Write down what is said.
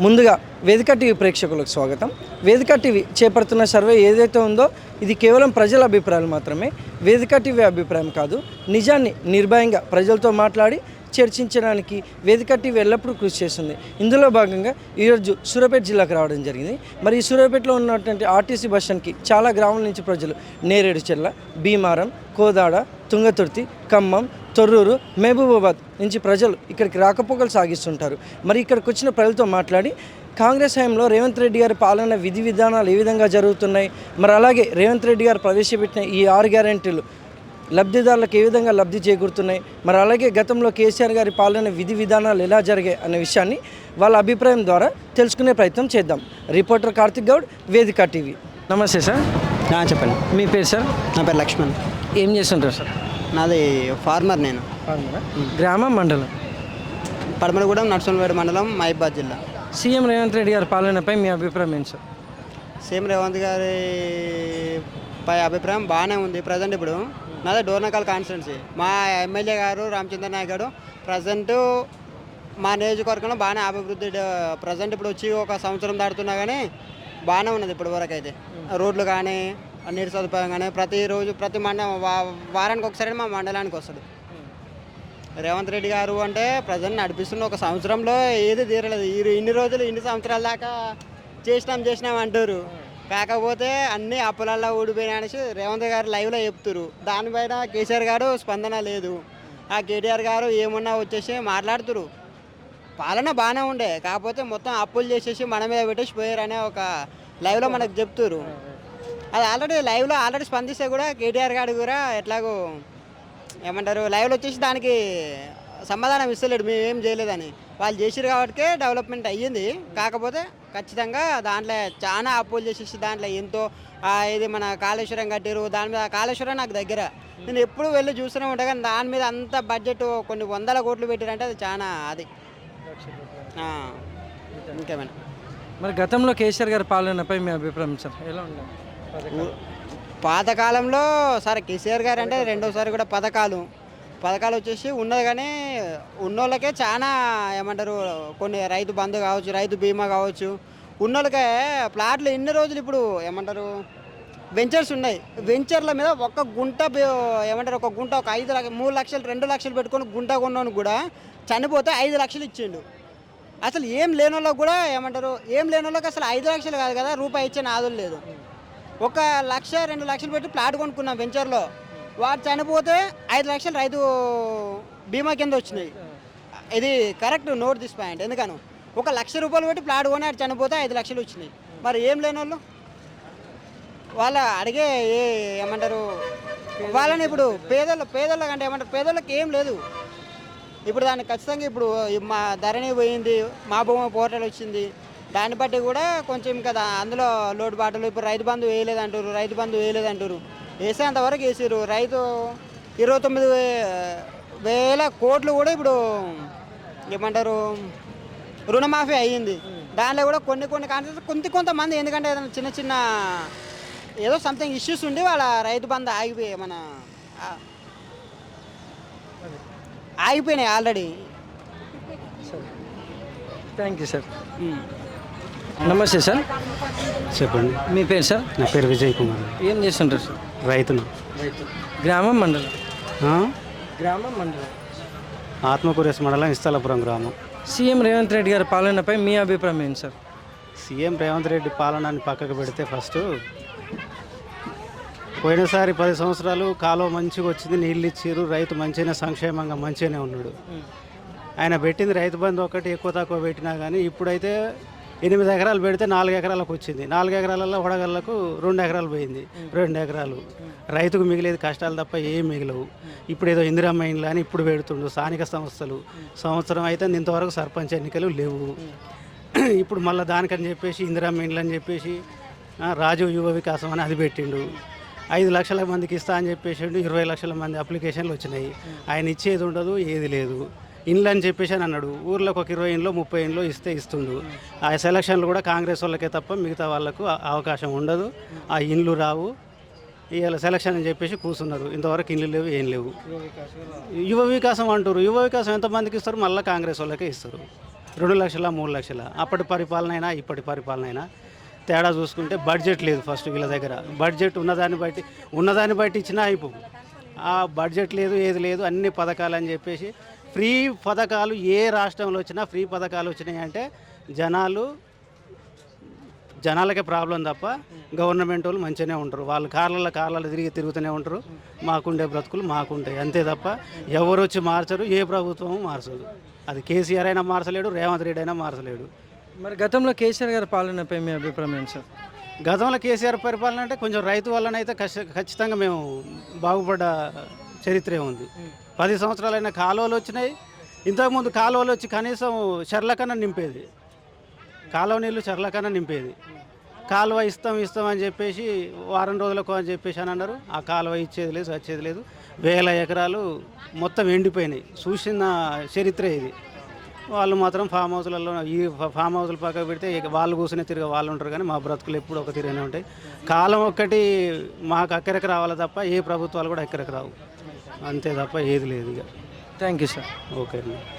ముందుగా వేదిక టీవీ ప్రేక్షకులకు స్వాగతం. వేదిక టీవీ చేపడుతున్న సర్వే ఏదైతే ఉందో ఇది కేవలం ప్రజల అభిప్రాయాలు మాత్రమే. వేదిక టీవీ అభిప్రాయం కాదు. నిజాన్ని నిర్భయంగా ప్రజలతో మాట్లాడి చర్చించడానికి వేదిక టీవీ ఎల్లప్పుడూ కృషి చేస్తుంది. ఇందులో భాగంగా ఈరోజు సూర్యాపేట జిల్లాకు రావడం జరిగింది. మరి ఈ సూర్యాపేటలో ఉన్నటువంటి ఆర్టీసీ బస్ స్టాండ్కి చాలా గ్రామాల నుంచి ప్రజలు నేరేడుచెర్ల, భీమారం, కోదాడ, తుంగతుర్తి, ఖమ్మం, తొర్రూరు, మహబూబాబాద్ నుంచి ప్రజలు ఇక్కడికి రాకపోకలు సాగిస్తుంటారు. మరి ఇక్కడికి వచ్చిన ప్రజలతో మాట్లాడి కాంగ్రెస్ హయాంలో రేవంత్ రెడ్డి గారి పాలన విధి విధానాలు ఏ విధంగా జరుగుతున్నాయి, మరి అలాగే రేవంత్ రెడ్డి గారు ప్రవేశపెట్టిన ఈ 6 గ్యారెంటీలు లబ్ధిదారులకు ఏ విధంగా లబ్ధి చేకూరుతున్నాయి, మరి అలాగే గతంలో కేసీఆర్ గారి పాలన విధి విధానాలు ఎలా జరిగాయి అనే విషయాన్ని వాళ్ళ అభిప్రాయం ద్వారా తెలుసుకునే ప్రయత్నం చేద్దాం. రిపోర్టర్ కార్తిక్ గౌడ్, వేదిక టీవీ. నమస్తే సార్. చెప్పండి. మీ పేరు సార్? నా పేరు లక్ష్మణ్. ఏం చేస్తుంటారు సార్? నాది ఫార్మర్. నేను గ్రామం, మండలం? పడమలగూడెం, నర్సంపేట మండలం, మహబూబాబాద్ జిల్లా. సీఎం రేవంత్ రెడ్డి గారి పాలనపై మీ అభిప్రాయం ఏంటి సార్? సీఎం రేవంత్ గారి పై అభిప్రాయం బాగానే ఉంది. ప్రజెంట్ ఇప్పుడు నాదే డోర్నకల్ కాన్స్టిట్యున్సీ. మా ఎమ్మెల్యే గారు రామచంద్ర నాయక్ గారు ప్రజెంట్ మా నియోజకవర్గంలో బాగానే అభివృద్ధి. ప్రజెంట్ ఇప్పుడు వచ్చి ఒక సంవత్సరం దాటుతున్నా కానీ బాగానే ఉన్నది ఇప్పటి వరకు అయితే. రోడ్లు కానీ నీటి సదుపాయం కానీ ప్రతిరోజు ప్రతి వారానికి ఒకసారి మా మండలానికి వస్తాడు రేవంత్ రెడ్డి గారు. అంటే ప్రజెంట్ నడిపిస్తున్న ఒక సంవత్సరంలో ఏది తీరలేదు. ఇన్ని రోజులు ఇన్ని సంవత్సరాల దాకా చేసినాం అంటారు. కాకపోతే అన్నీ అప్పులల్లో ఊడిపోయినా అనేసి రేవంత్ గారు లైవ్లో చెప్తారు. దానిపైన కేసీఆర్ గారు స్పందన లేదు. ఆ కేటీఆర్ గారు ఏమన్నా వచ్చేసి మాట్లాడుతురు. పాలన బాగానే ఉండే, కాకపోతే మొత్తం అప్పులు చేసేసి మన మీద పెట్టేసి పోయారనే ఒక లైవ్లో మనకు చెప్తారు. అది ఆల్రెడీ లైవ్లో స్పందిస్తే కూడా కేటీఆర్ గారు కూడా ఎట్లాగో ఏమంటారు లైవ్లో వచ్చేసి దానికి సమాధానం ఇస్తలేడు, మేము ఏం చేయలేదని. వాళ్ళు చేసిరు కాబట్టి డెవలప్మెంట్ అయ్యింది. కాకపోతే ఖచ్చితంగా దాంట్లో చాలా అప్పులు చేసేసి దాంట్లో ఎంతో ఇది మన కాళేశ్వరం కట్టారు. దాని మీద కాళేశ్వరం నాకు దగ్గర, నేను ఎప్పుడు వెళ్ళి చూస్తూనే ఉంటాను. కానీ దాని మీద అంత బడ్జెట్ కొన్ని 100 కోట్లు పెట్టారంటే అది చాలా అది ఇంకేమైనా. మరి గతంలో కేసీఆర్ గారి పాలనపై మీ అభిప్రాయం సార్ ఎలా ఉండాలి? పాతకాలంలో సరే కేసీఆర్ గారు అంటే రెండోసారి కూడా పథకాలు వచ్చేసి ఉన్నది. కానీ ఉన్నోళ్ళకే చాలా ఏమంటారు కొన్ని రైతు బంధు కావచ్చు, రైతు బీమా కావచ్చు. ఉన్నోళ్ళకే ప్లాట్లు ఎన్ని రోజులు ఇప్పుడు ఏమంటారు వెంచర్స్ ఉన్నాయి. వెంచర్ల మీద ఒక గుంట ఏమంటారు ఒక గుంట ఒక 5 లక్షలు 3 లక్షలు 2 లక్షలు పెట్టుకొని గుంట కొన్నాను కూడా చనిపోతే 5 లక్షలు ఇచ్చిండు. అసలు ఏం లేని వాళ్ళకి కూడా ఏమంటారు ఏం లేని వాళ్ళకి అసలు 5 లక్షలు కాదు కదా, రూపాయి ఇచ్చే నాదులు లేదు. 1 లక్ష 2 లక్షలు పెట్టి ప్లాట్ కొనుక్కున్నాం వెంచర్లో. వాడు చనిపోతే 5 లక్షలు రైతు బీమా కింద వచ్చినాయి. ఇది కరెక్ట్, నోట్ దిస్ పాయింట్. ఎందుకను 1 లక్ష రూపాయలు పెట్టి ప్లాట్ కొని ఆడు చనిపోతే 5 లక్షలు వచ్చినాయి. మరి ఏం లేని వాళ్ళు వాళ్ళ అడిగే ఏమంటారు వాళ్ళని ఇప్పుడు పేదోళ్ళ కంటే ఏమంటారు పేదోళ్ళకి ఏం లేదు. ఇప్పుడు దాన్ని ఖచ్చితంగా ఇప్పుడు మా ధరణి పోయింది, మా భూమి పోర్టల్ వచ్చింది. దాన్ని బట్టి కూడా కొంచెం కదా అందులో లోటుబాటులు. ఇప్పుడు రైతు బంధు వేయలేదంటారు. వేసేంతవరకు వేసారు. రైతు 29,000 కోట్లు కూడా ఇప్పుడు ఏమంటారు రుణమాఫీ అయ్యింది. దానిలో కూడా కొన్ని కొంతమంది ఎందుకంటే చిన్న చిన్న ఏదో సంథింగ్ ఇష్యూస్ ఉండి వాళ్ళ రైతు బంధు ఆగిపోయినాయి ఆల్రెడీ. Thank you sir. నమస్తే సార్. చెప్పండి. మీ పేరు సార్? నా పేరు విజయ్ కుమార్. ఏం చేస్తుంటారు సార్? రైతును. గ్రామం, మండలం? గ్రామం, మండలం. ఆత్మకూరేస్ మండలం, ఇస్తాలపురం గ్రామం. సీఎం రేవంత్ రెడ్డి గారి పాలనపై మీ అభిప్రాయం ఏంటి సార్? సీఎం రేవంత్ రెడ్డి పాలనని పక్కకు పెడితే ఫస్ట్ పోయినసారి 10 సంవత్సరాలు కాలువ మంచిగా వచ్చింది, నీళ్ళు ఇచ్చారు, రైతు మంచిగానే సంక్షేమంగా మంచిగానే ఉన్నాడు. ఆయన పెట్టింది రైతు బంధు ఒకటి ఎక్కువ తక్కువ పెట్టినా కానీ ఇప్పుడైతే 8 ఎకరాలు పెడితే 4 ఎకరాలకు వచ్చింది. 4 ఎకరాలలో వడగళ్ళకు 2 ఎకరాలు పోయింది. 2 ఎకరాలు రైతుకు మిగిలేదు కష్టాలు తప్ప ఏం మిగిలవు. ఇప్పుడు ఏదో ఇందిరమ్మ ఇండ్లు అని ఇప్పుడు పెడుతుండు స్థానిక సంస్థలు. సంవత్సరం అయితే ఇంతవరకు సర్పంచ్ ఎన్నికలు లేవు. ఇప్పుడు మళ్ళీ దానికని చెప్పేసి ఇందిరమ్మ ఇండ్లు అని చెప్పేసి రాజీవ్ యువ వికాసం అని అది పెట్టిండు. 5 లక్షల మందికి ఇస్తా అని చెప్పేసి 20 లక్షల మంది అప్లికేషన్లు వచ్చినాయి. ఆయన ఇచ్చేది ఉండదు, ఏది లేదు. ఇండ్లు అని చెప్పేసి అని అన్నాడు. ఊర్లోకి ఒక 20 ఇండ్లు 30 ఇండ్లు ఇస్తుండు. ఆ సెలక్షన్లు కూడా కాంగ్రెస్ వాళ్ళకే తప్ప మిగతా వాళ్ళకు అవకాశం ఉండదు. ఆ ఇండ్లు రావు. ఇవాళ సెలక్షన్ అని చెప్పేసి కూర్చున్నారు. ఇంతవరకు ఇండ్లు లేవు, ఏం లేవు. యువ వికాసం అంటారు. యువ వికాసం ఎంతమందికి ఇస్తారు? మళ్ళీ కాంగ్రెస్ వాళ్ళకే ఇస్తారు. 2 లక్షల 3 లక్షల. అప్పటి పరిపాలన అయినా ఇప్పటి పరిపాలన అయినా తేడా చూసుకుంటే బడ్జెట్ లేదు. ఫస్ట్ వీళ్ళ దగ్గర బడ్జెట్ ఉన్నదాన్ని బట్టి ఇచ్చినా అయిపో. ఆ బడ్జెట్ లేదు, ఏది లేదు, అన్ని పథకాలు అని చెప్పేసి ఫ్రీ పథకాలు ఏ రాష్ట్రంలో వచ్చినా ఫ్రీ పథకాలు వచ్చినాయి అంటే జనాలకే ప్రాబ్లం తప్ప గవర్నమెంట్ వాళ్ళు మంచిగానే ఉంటారు. వాళ్ళు కార్లలో తిరుగుతూనే ఉంటారు. మాకుండే బ్రతుకులు మాకుంటాయి అంతే తప్ప ఎవరు వచ్చి మార్చరు, ఏ ప్రభుత్వము మార్చదు. అది కేసీఆర్ అయినా మార్చలేడు, రేవంత్ రెడ్డి అయినా మార్చలేడు. మరి గతంలో కేసీఆర్ గారి పాలనపై మీ అభిప్రాయం ఏంటి సార్? గతంలో కేసీఆర్ పరిపాలన అంటే కొంచెం రైతు వల్లనైతే ఖచ్చితంగా మేము బాగుపడ్డ చరిత్రే ఉంది. 10 సంవత్సరాలైన కాలువలు వచ్చినాయి. ఇంతకుముందు కాలువలు వచ్చి కనీసం చెర్లకన్నా నింపేది, కాలువ నీళ్ళు చెర్లకన్నా నింపేది. కాలువ ఇస్తాం అని చెప్పేసి వారం రోజులకు అని చెప్పేసి అని అన్నారు. ఆ కాలువ ఇచ్చేది లేదు, వచ్చేది లేదు. 1000 ఎకరాలు మొత్తం ఎండిపోయినాయి. చూసిన చరిత్ర ఇది. వాళ్ళు మాత్రం ఫామ్ హౌస్లలో ఈ ఫామ్ హౌస్ల పక్కకు పెడితే ఇక వాళ్ళు కూర్చునే తిరిగి వాళ్ళు ఉంటారు, కానీ మా బ్రతుకులు ఎప్పుడు ఒక తిరిగానే ఉంటాయి. కాలం ఒక్కటి మాకు అక్కడికి రావాలి తప్ప ఏ ప్రభుత్వాలు కూడా అక్కడికి రావు, అంతే తప్ప ఏది లేదు. ఇక థ్యాంక్ యూ సార్. ఓకే అండి.